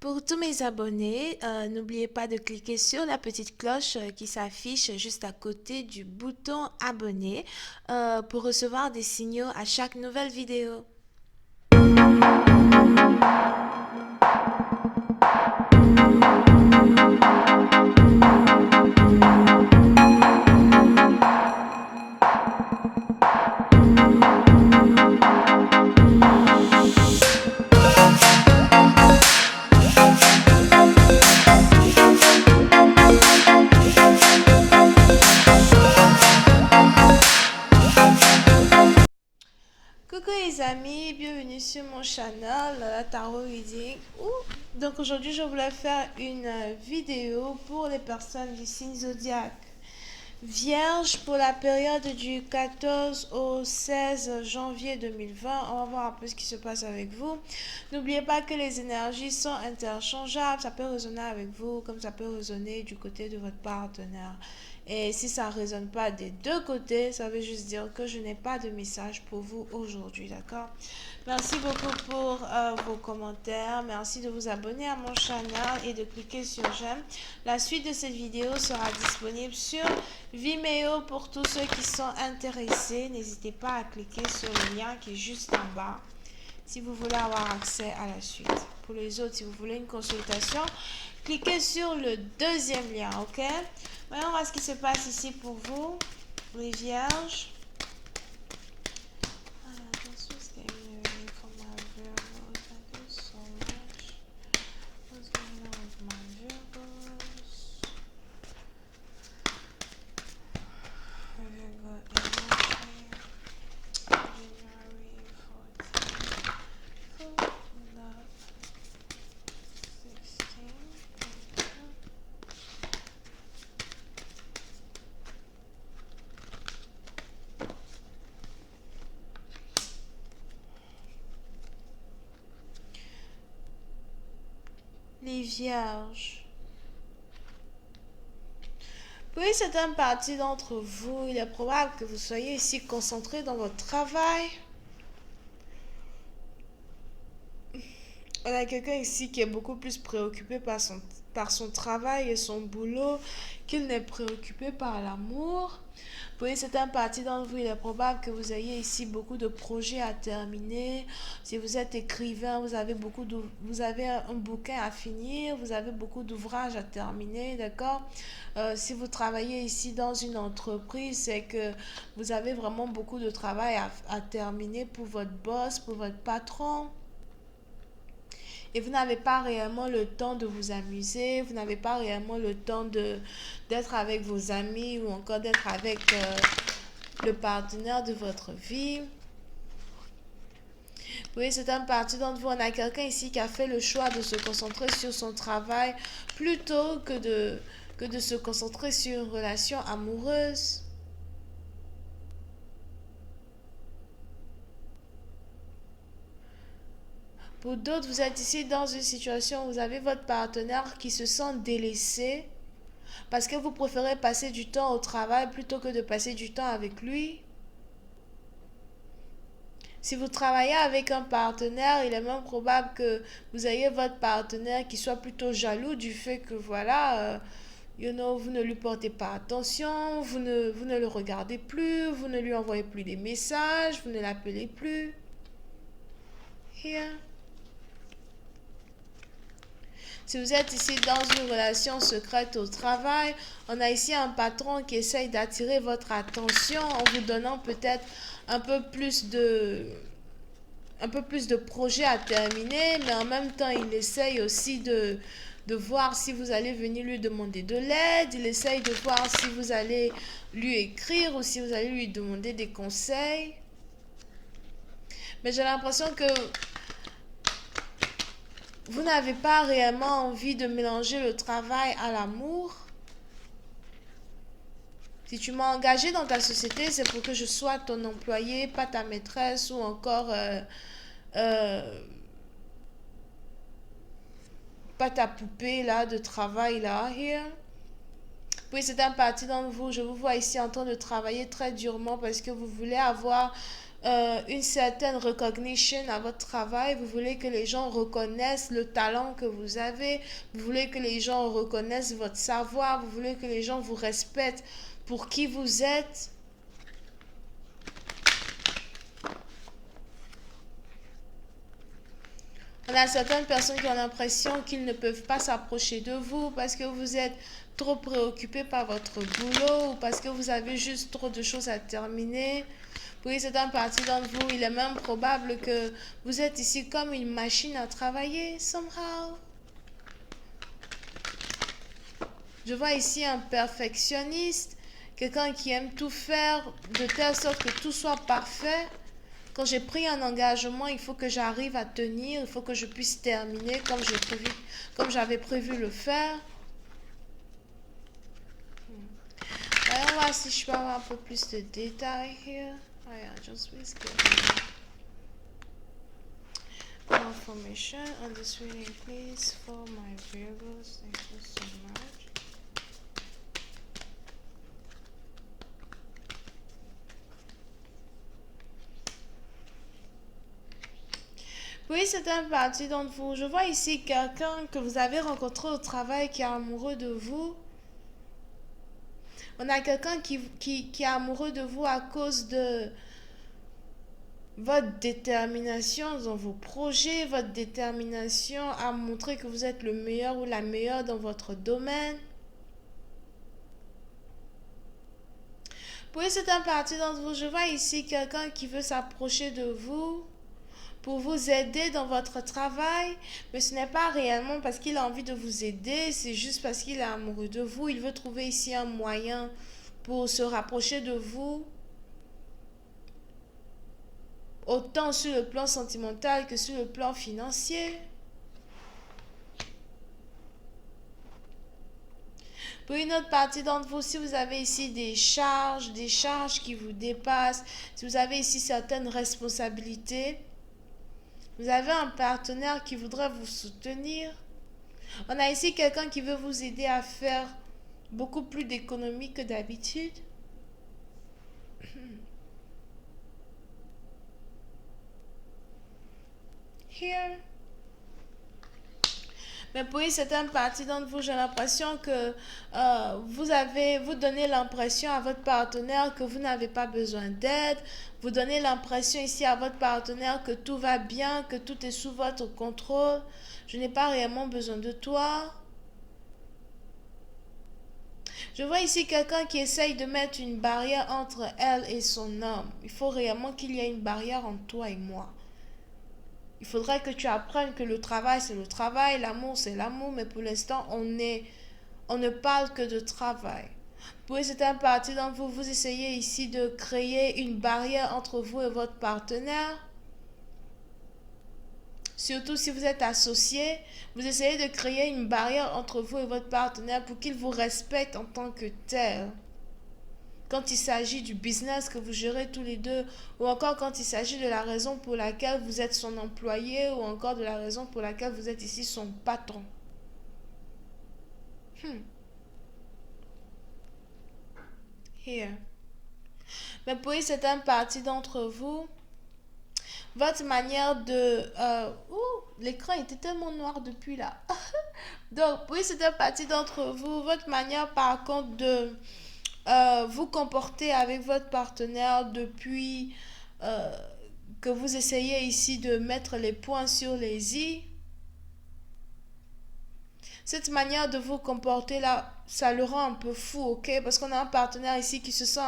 Pour tous mes abonnés, n'oubliez pas de cliquer sur la petite cloche qui s'affiche juste à côté du bouton abonner pour recevoir des signaux à chaque nouvelle vidéo. Coucou les amis, bienvenue sur mon channel Tarot Reading. Donc aujourd'hui je voulais faire une vidéo pour les personnes du signe zodiaque Vierge pour la période du 14 au 16 janvier 2020. On va voir un peu ce qui se passe avec vous. N'oubliez pas que les énergies sont interchangeables. Ça peut résonner avec vous comme ça peut résonner du côté de votre partenaire. Et si ça ne résonne pas des deux côtés, ça veut juste dire que je n'ai pas de message pour vous aujourd'hui, d'accord? Merci beaucoup pour vos commentaires. Merci de vous abonner à mon channel et de cliquer sur j'aime. La suite de cette vidéo sera disponible sur Vimeo pour tous ceux qui sont intéressés. N'hésitez pas à cliquer sur le lien qui est juste en bas si vous voulez avoir accès à la suite. Pour les autres, si vous voulez une consultation, cliquez sur le deuxième lien, ok? Voyons voir ce qui se passe ici pour vous, les vierges. Les vierges. Pour une certaine partie d'entre vous, il est probable que vous soyez ici concentré dans votre travail. On a quelqu'un ici qui est beaucoup plus préoccupé par son travail et son boulot qu'il n'est préoccupé par l'amour. Pour une certaine partie d'entre vous, il est probable que vous ayez ici beaucoup de projets à terminer. Si vous êtes écrivain, vous avez un bouquin à finir, vous avez beaucoup d'ouvrages à terminer, d'accord? Si vous travaillez ici dans une entreprise, c'est que vous avez vraiment beaucoup de travail à terminer pour votre boss, pour votre patron. Et vous n'avez pas réellement le temps de vous amuser, vous n'avez pas réellement le temps d'être avec vos amis ou encore d'être avec le partenaire de votre vie. Oui, c'est une partie d'entre vous. On a quelqu'un ici qui a fait le choix de se concentrer sur son travail plutôt que de se concentrer sur une relation amoureuse. Pour d'autres, vous êtes ici dans une situation où vous avez votre partenaire qui se sent délaissé parce que vous préférez passer du temps au travail plutôt que de passer du temps avec lui. Si vous travaillez avec un partenaire, il est même probable que vous ayez votre partenaire qui soit plutôt jaloux du fait que voilà, vous ne lui portez pas attention, vous ne le regardez plus, vous ne lui envoyez plus des messages, vous ne l'appelez plus. Here. Si vous êtes ici dans une relation secrète au travail, on a ici un patron qui essaye d'attirer votre attention en vous donnant peut-être un peu plus de projets à terminer, mais en même temps, il essaye aussi de voir si vous allez venir lui demander de l'aide, il essaye de voir si vous allez lui écrire ou si vous allez lui demander des conseils. Mais j'ai l'impression que vous n'avez pas réellement envie de mélanger le travail à l'amour. Si tu m'as engagé dans ta société, c'est pour que je sois ton employé, pas ta maîtresse ou encore pas ta poupée là de travail là. Here. Oui, c'est un parti d'entre vous. Je vous vois ici en train de travailler très durement parce que vous voulez avoir une certaine recognition à votre travail, vous voulez que les gens reconnaissent le talent que vous avez, vous voulez que les gens reconnaissent votre savoir, vous voulez que les gens vous respectent pour qui vous êtes. On a certaines personnes qui ont l'impression qu'ils ne peuvent pas s'approcher de vous parce que vous êtes trop préoccupé par votre boulot ou parce que vous avez juste trop de choses à terminer. Pour une certaine partie d'entre vous, il est même probable que vous êtes ici comme une machine à travailler, somehow. Je vois ici un perfectionniste, quelqu'un qui aime tout faire de telle sorte que tout soit parfait. Quand j'ai pris un engagement, il faut que j'arrive à tenir, il faut que je puisse terminer comme j'avais prévu le faire. Voyons voir si je peux avoir un peu plus de détails here. Oh yeah, just please give me more information on this reading, please, for my Virgos. Thank you so much. Oui, c'est un parti d'entre vous. Je vois ici quelqu'un que vous avez rencontré au travail qui est amoureux de vous. On a quelqu'un qui est amoureux de vous à cause de votre détermination dans vos projets, votre détermination à montrer que vous êtes le meilleur ou la meilleure dans votre domaine. Oui, c'est un parti d'entre vous. Je vois ici quelqu'un qui veut s'approcher de vous pour vous aider dans votre travail, mais ce n'est pas réellement parce qu'il a envie de vous aider, c'est juste parce qu'il est amoureux de vous. Il veut trouver ici un moyen pour se rapprocher de vous, autant sur le plan sentimental que sur le plan financier. Pour une autre partie d'entre vous, si vous avez ici des charges qui vous dépassent, si vous avez ici certaines responsabilités, vous avez un partenaire qui voudrait vous soutenir. On a ici quelqu'un qui veut vous aider à faire beaucoup plus d'économies que d'habitude. Here. Mais pour une certaine partie d'entre vous, j'ai l'impression que vous donnez l'impression à votre partenaire que vous n'avez pas besoin d'aide. Vous donnez l'impression ici à votre partenaire que tout va bien, que tout est sous votre contrôle. Je n'ai pas réellement besoin de toi. Je vois ici quelqu'un qui essaye de mettre une barrière entre elle et son homme. Il faut réellement qu'il y ait une barrière entre toi et moi. Il faudrait que tu apprennes que le travail, c'est le travail, l'amour, c'est l'amour, mais pour l'instant, on ne parle que de travail. Pour une certaine partie d'entre vous, vous essayez ici de créer une barrière entre vous et votre partenaire. Surtout si vous êtes associé, vous essayez de créer une barrière entre vous et votre partenaire pour qu'il vous respecte en tant que tel. Quand il s'agit du business que vous gérez tous les deux, ou encore quand il s'agit de la raison pour laquelle vous êtes son employé, ou encore de la raison pour laquelle vous êtes ici son patron. Here. Mais pour une certaine partie d'entre vous, votre manière de... l'écran était tellement noir depuis là. Donc, pour une certaine partie d'entre vous, votre manière par contre de vous comporter avec votre partenaire depuis que vous essayez ici de mettre les points sur les i, cette manière de vous comporter là, ça le rend un peu fou, ok? Parce qu'on a un partenaire ici qui se sent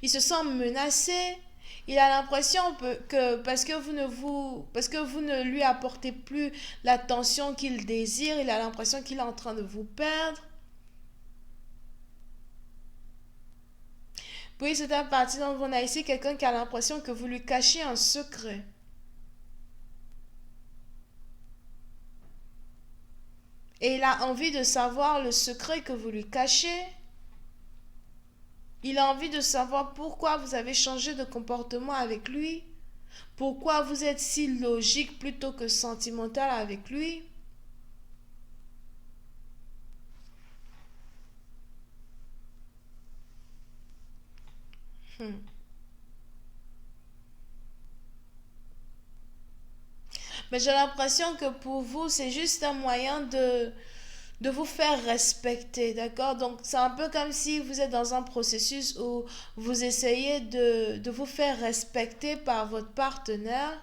il se sent menacé. Il a l'impression que parce que vous ne lui apportez plus l'attention qu'il désire, il a l'impression qu'il est en train de vous perdre. Puis c'est un parti dont on a ici quelqu'un qui a l'impression que vous lui cachez un secret. Et il a envie de savoir le secret que vous lui cachez. Il a envie de savoir pourquoi vous avez changé de comportement avec lui. Pourquoi vous êtes si logique plutôt que sentimental avec lui. Mais j'ai l'impression que pour vous, c'est juste un moyen de vous faire respecter, d'accord? Donc, c'est un peu comme si vous êtes dans un processus où vous essayez de vous faire respecter par votre partenaire.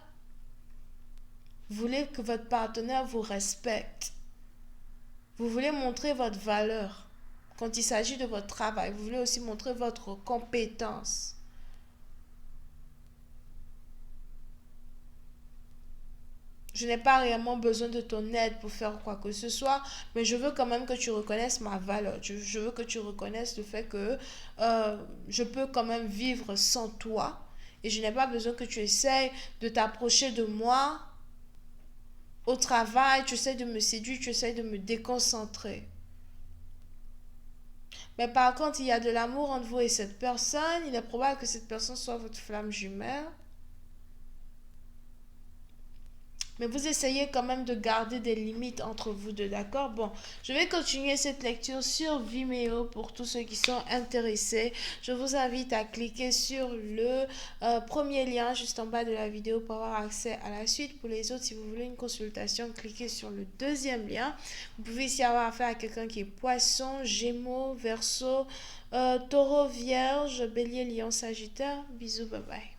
Vous voulez que votre partenaire vous respecte. Vous voulez montrer votre valeur. Quand il s'agit de votre travail, vous voulez aussi montrer votre compétence. Je n'ai pas réellement besoin de ton aide pour faire quoi que ce soit, mais je veux quand même que tu reconnaisses ma valeur. Je veux que tu reconnaisses le fait que je peux quand même vivre sans toi. Et je n'ai pas besoin que tu essayes de t'approcher de moi au travail, tu essaies de me séduire, tu essaies de me déconcentrer. Mais par contre, il y a de l'amour entre vous et cette personne. Il est probable que cette personne soit votre flamme jumelle. Mais vous essayez quand même de garder des limites entre vous deux, d'accord? Bon, je vais continuer cette lecture sur Vimeo pour tous ceux qui sont intéressés. Je vous invite à cliquer sur le premier lien juste en bas de la vidéo pour avoir accès à la suite. Pour les autres, si vous voulez une consultation, cliquez sur le deuxième lien. Vous pouvez ici avoir affaire à quelqu'un qui est poisson, gémeaux, verseau, taureau, vierge, bélier, lion, sagittaire. Bisous, bye bye.